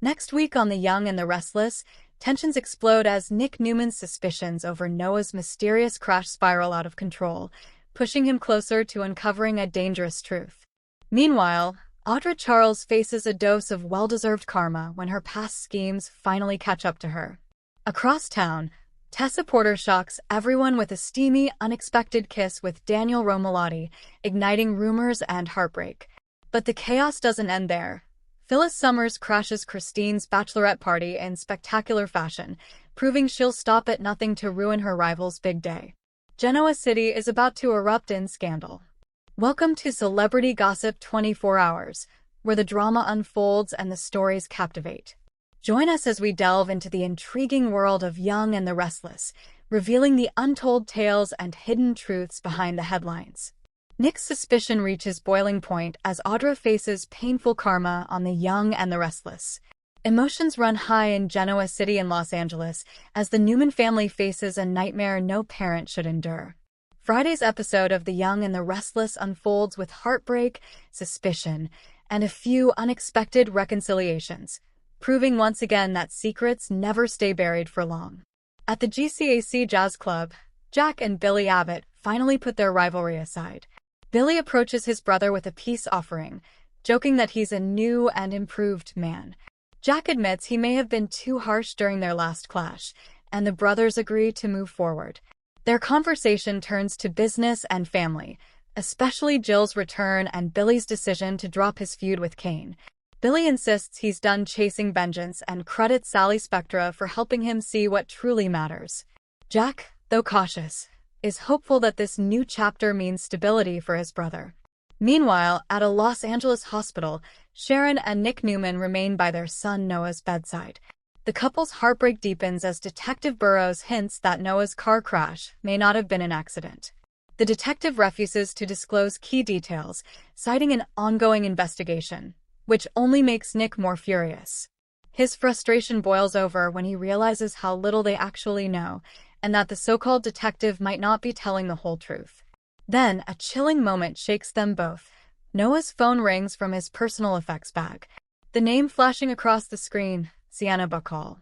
Next week on The Young and the Restless, tensions explode as Nick Newman's suspicions over Noah's mysterious crash spiral out of control, pushing him closer to uncovering a dangerous truth. Meanwhile, Audra Charles faces a dose of well-deserved karma when her past schemes finally catch up to her. Across town, Tessa Porter shocks everyone with a steamy, unexpected kiss with Daniel Romalotti, igniting rumors and heartbreak. But the chaos doesn't end there. Phyllis Summers crashes Christine's bachelorette party in spectacular fashion, proving she'll stop at nothing to ruin her rival's big day. Genoa City is about to erupt in scandal. Welcome to Celebrity Gossip 24 Hours, where the drama unfolds and the stories captivate. Join us as we delve into the intriguing world of Young and the Restless, revealing the untold tales and hidden truths behind the headlines. Nick's suspicion reaches boiling point as Audra faces painful karma on The Young and the Restless. Emotions run high in Genoa City and Los Angeles as the Newman family faces a nightmare no parent should endure. Friday's episode of The Young and the Restless unfolds with heartbreak, suspicion, and a few unexpected reconciliations, proving once again that secrets never stay buried for long. At the GCAC Jazz Club, Jack and Billy Abbott finally put their rivalry aside. Billy approaches his brother with a peace offering, joking that he's a new and improved man. Jack admits he may have been too harsh during their last clash, and the brothers agree to move forward. Their conversation turns to business and family, especially Jill's return and Billy's decision to drop his feud with Kane. Billy insists he's done chasing vengeance and credits Sally Spectra for helping him see what truly matters. Jack, though cautious, is hopeful that this new chapter means stability for his brother. Meanwhile, at a Los Angeles hospital, Sharon and Nick Newman remain by their son Noah's bedside. The couple's heartbreak deepens as Detective Burrows hints that Noah's car crash may not have been an accident. The detective refuses to disclose key details, citing an ongoing investigation, which only makes Nick more furious. His frustration boils over when he realizes how little they actually know, and that the so-called detective might not be telling the whole truth. Then, a chilling moment shakes them both. Noah's phone rings from his personal effects bag. The name flashing across the screen, Sienna Bacall.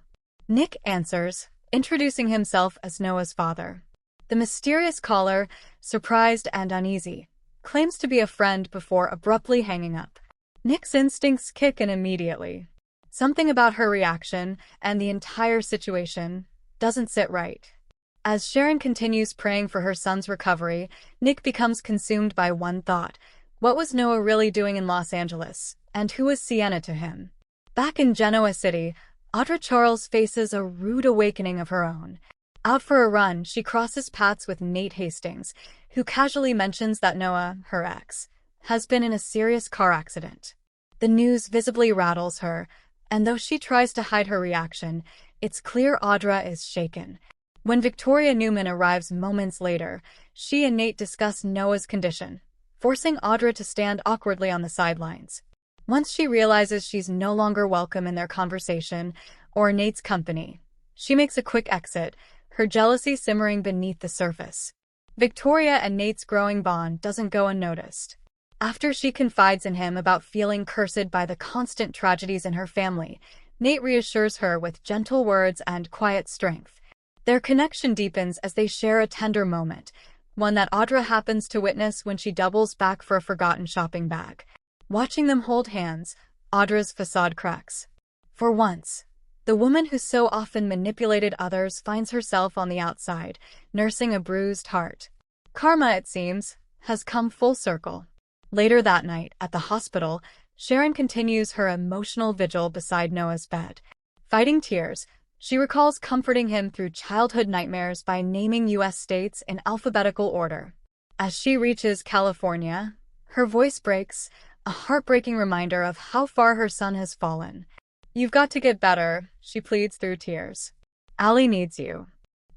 Nick answers, introducing himself as Noah's father. The mysterious caller, surprised and uneasy, claims to be a friend before abruptly hanging up. Nick's instincts kick in immediately. Something about her reaction and the entire situation doesn't sit right. As Sharon continues praying for her son's recovery, Nick becomes consumed by one thought. What was Noah really doing in Los Angeles, and who was Sienna to him? Back in Genoa City, Audra Charles faces a rude awakening of her own. Out for a run, she crosses paths with Nate Hastings, who casually mentions that Noah, her ex, has been in a serious car accident. The news visibly rattles her, and though she tries to hide her reaction, it's clear Audra is shaken. When Victoria Newman arrives moments later, she and Nate discuss Noah's condition, forcing Audra to stand awkwardly on the sidelines. Once she realizes she's no longer welcome in their conversation or Nate's company, she makes a quick exit, her jealousy simmering beneath the surface. Victoria and Nate's growing bond doesn't go unnoticed. After she confides in him about feeling cursed by the constant tragedies in her family, Nate reassures her with gentle words and quiet strength. Their connection deepens as they share a tender moment, one that Audra happens to witness when she doubles back for a forgotten shopping bag. Watching them hold hands, Audra's facade cracks. For once, the woman who so often manipulated others finds herself on the outside, nursing a bruised heart. Karma, it seems, has come full circle. Later that night, at the hospital, Sharon continues her emotional vigil beside Noah's bed. Fighting tears, she recalls comforting him through childhood nightmares by naming U.S. states in alphabetical order. As she reaches California, her voice breaks, a heartbreaking reminder of how far her son has fallen. "You've got to get better," she pleads through tears. "Allie needs you.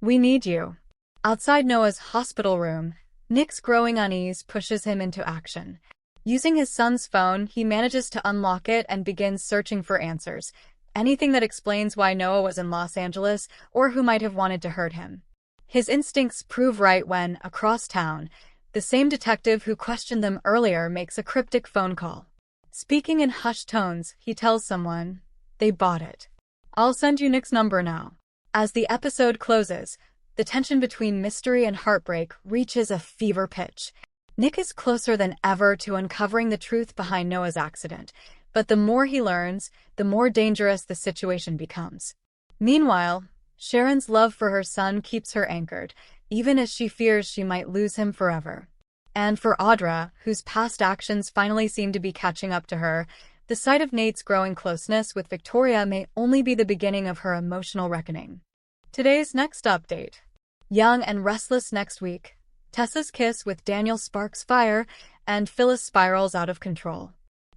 We need you." Outside Noah's hospital room, Nick's growing unease pushes him into action. Using his son's phone, he manages to unlock it and begins searching for answers. Anything that explains why Noah was in Los Angeles or who might have wanted to hurt him. His instincts prove right when, across town, the same detective who questioned them earlier makes a cryptic phone call. Speaking in hushed tones, he tells someone, They bought it. I'll send you Nick's number now. As the episode closes, the tension between mystery and heartbreak reaches a fever pitch. Nick is closer than ever to uncovering the truth behind Noah's accident, but the more he learns, the more dangerous the situation becomes. Meanwhile, Sharon's love for her son keeps her anchored, even as she fears she might lose him forever. And for Audra, whose past actions finally seem to be catching up to her, the sight of Nate's growing closeness with Victoria may only be the beginning of her emotional reckoning. Today's next update. Young and restless next week. Tessa's kiss with Daniel sparks fire, and Phyllis spirals out of control.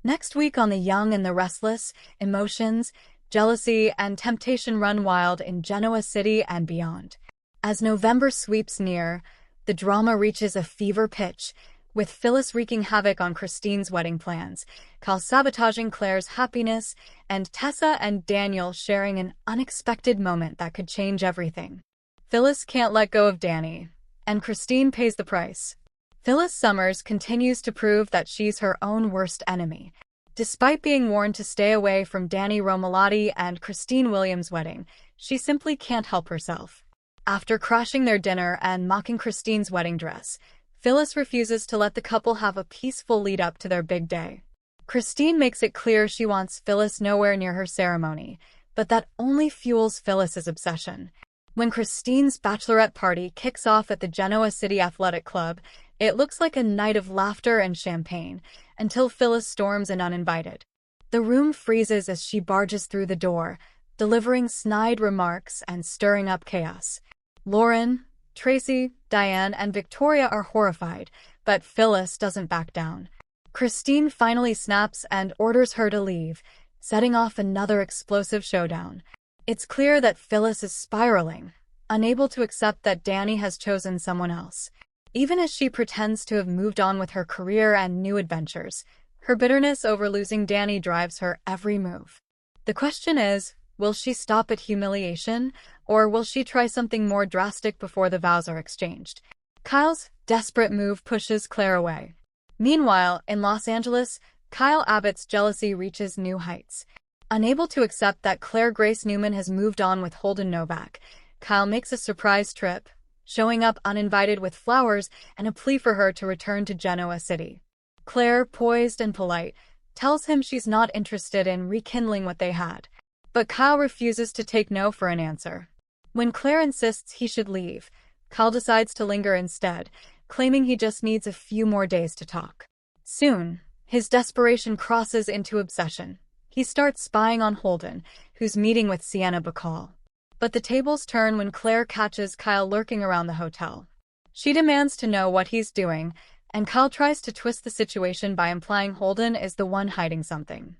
Next week on The Young and the Restless, emotions, jealousy, and temptation run wild in Genoa City and beyond. As November sweeps near, the drama reaches a fever pitch, with Phyllis wreaking havoc on Christine's wedding plans, Cal sabotaging Claire's happiness, and Tessa and Daniel sharing an unexpected moment that could change everything. Phyllis can't let go of Danny, and Christine pays the price. Phyllis Summers continues to prove that she's her own worst enemy. Despite being warned to stay away from Danny Romalotti and Christine Williams' wedding, she simply can't help herself. After crashing their dinner and mocking Christine's wedding dress, Phyllis refuses to let the couple have a peaceful lead-up to their big day. Christine makes it clear she wants Phyllis nowhere near her ceremony, but that only fuels Phyllis's obsession. When Christine's bachelorette party kicks off at the Genoa City Athletic Club, it looks like a night of laughter and champagne, until Phyllis storms in uninvited. The room freezes as she barges through the door, delivering snide remarks and stirring up chaos. Lauren, Tracy, Diane, and Victoria are horrified, but Phyllis doesn't back down. Christine finally snaps and orders her to leave, setting off another explosive showdown. It's clear that Phyllis is spiraling, unable to accept that Danny has chosen someone else. Even as she pretends to have moved on with her career and new adventures, her bitterness over losing Danny drives her every move. The question is, will she stop at humiliation, or will she try something more drastic before the vows are exchanged? Kyle's desperate move pushes Claire away. Meanwhile, in Los Angeles, Kyle Abbott's jealousy reaches new heights. Unable to accept that Claire Grace Newman has moved on with Holden Novak, Kyle makes a surprise trip, showing up uninvited with flowers and a plea for her to return to Genoa City. Claire, poised and polite, tells him she's not interested in rekindling what they had. But Kyle refuses to take no for an answer. When Claire insists he should leave, Kyle decides to linger instead, claiming he just needs a few more days to talk. Soon, his desperation crosses into obsession. He starts spying on Holden, who's meeting with Sienna Bacall. But the tables turn when Claire catches Kyle lurking around the hotel. She demands to know what he's doing, and Kyle tries to twist the situation by implying Holden is the one hiding something.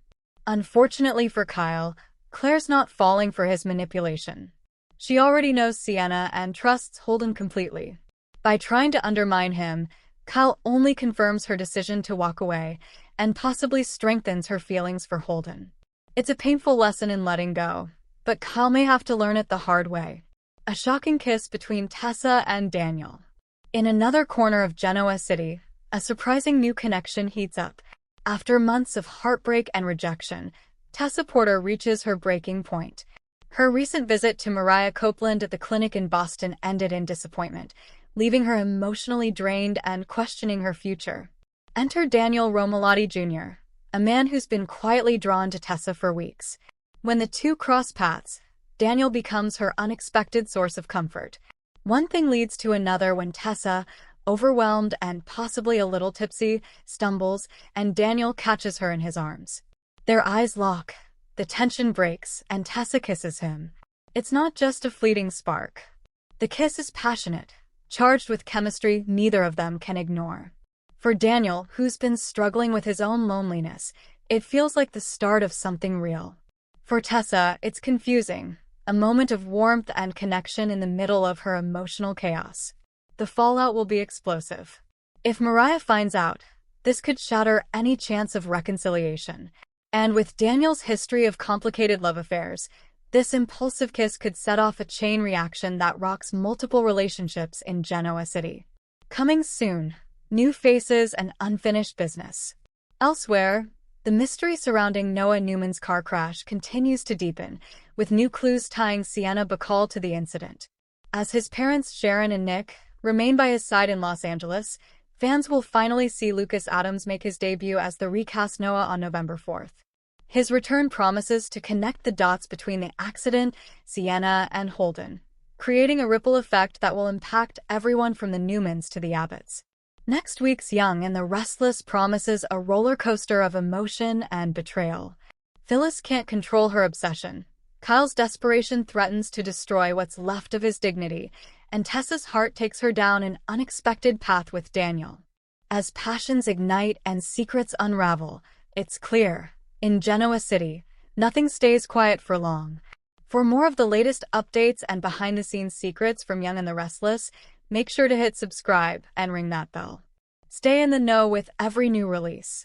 Unfortunately for Kyle, Claire's not falling for his manipulation. She already knows Sienna and trusts Holden completely. By trying to undermine him, Kyle only confirms her decision to walk away and possibly strengthens her feelings for Holden. It's a painful lesson in letting go, but Kyle may have to learn it the hard way. A shocking kiss between Tessa and Daniel. In another corner of Genoa City, a surprising new connection heats up. After months of heartbreak and rejection, Tessa Porter reaches her breaking point. Her recent visit to Mariah Copeland at the clinic in Boston ended in disappointment, leaving her emotionally drained and questioning her future. Enter Daniel Romalotti Jr., a man who's been quietly drawn to Tessa for weeks. When the two cross paths, Daniel becomes her unexpected source of comfort. One thing leads to another when Tessa, overwhelmed and possibly a little tipsy, stumbles, and Daniel catches her in his arms. Their eyes lock, the tension breaks, and Tessa kisses him. It's not just a fleeting spark. The kiss is passionate, charged with chemistry neither of them can ignore. For Daniel, who's been struggling with his own loneliness, it feels like the start of something real. For Tessa, it's confusing, a moment of warmth and connection in the middle of her emotional chaos. The fallout will be explosive. If Mariah finds out, this could shatter any chance of reconciliation. And with Daniel's history of complicated love affairs, this impulsive kiss could set off a chain reaction that rocks multiple relationships in Genoa City. Coming soon, new faces and unfinished business. Elsewhere, The mystery surrounding Noah Newman's car crash continues to deepen, with new clues tying Sienna Bacall to the incident. As his parents Sharon and Nick remain by his side in Los Angeles, fans will finally see Lucas Adams make his debut as the recast Noah on November 4th. His return promises to connect the dots between the accident, Sienna, and Holden, creating a ripple effect that will impact everyone from the Newmans to the Abbotts. Next week's Young and the Restless promises a roller coaster of emotion and betrayal. Phyllis can't control her obsession. Kyle's desperation threatens to destroy what's left of his dignity, and Tessa's heart takes her down an unexpected path with Daniel. As passions ignite and secrets unravel, it's clear, in Genoa City, nothing stays quiet for long. For more of the latest updates and behind-the-scenes secrets from Young and the Restless, make sure to hit subscribe and ring that bell. Stay in the know with every new release.